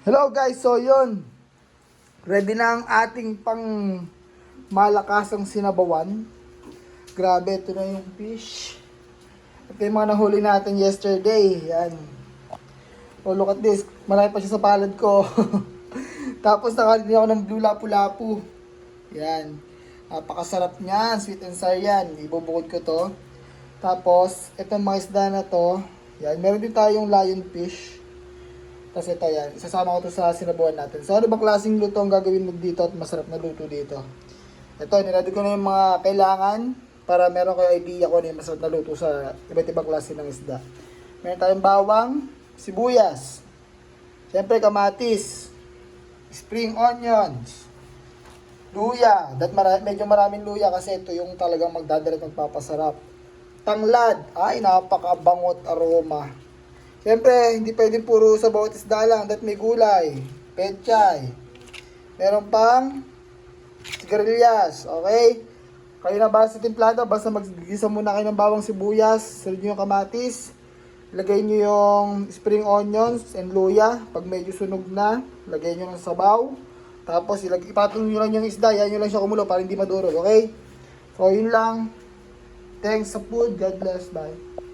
Hello guys, so yun. Ready na ang ating pang malakasang sinabawan. Grabe, ito na yung fish. Ito yung mga nahuli natin yesterday. Yan. Oh, look at this. Marami pa siya sa palad ko. Tapos nakalit ako ng blue lapu-lapu. Yan. Napakasarap niyan. Sweet and sour yan. Ibubukod ko to. Tapos, itong mga isda na to. Yan. Meron din tayong lionfish. Tapos ito yan, isasama ko to sa sinabuhan natin. So ano bang klaseng luto ang gagawin mo dito at masarap na luto dito? Ito, nilagay ko na yung mga kailangan para meron kayo idea kung ano yung masarap na luto sa iba't ibang klase ng isda. Meron tayong bawang, sibuyas, siyempre kamatis, spring onions, luya. Medyo maraming luya kasi ito yung talagang magdadala at magpapasarap. Tanglad, ay napakabangot aroma. Siyempre, hindi pwedeng puro sa bawat isda lang. That may gulay, pechay. Meron pang sigarilyas, okay? Kayo na basta sa timplado, basta mag-gisa muna kayo ng bawang sibuyas, sunod nyo yung kamatis, lagay nyo yung spring onions and luya. Pag medyo sunog na, lagay nyo ng sabaw. Tapos ipatong nyo lang yung isda, yan nyo lang siya kumulo para hindi madurog, okay? So, yun lang. Thanks sa food. God bless. Bye.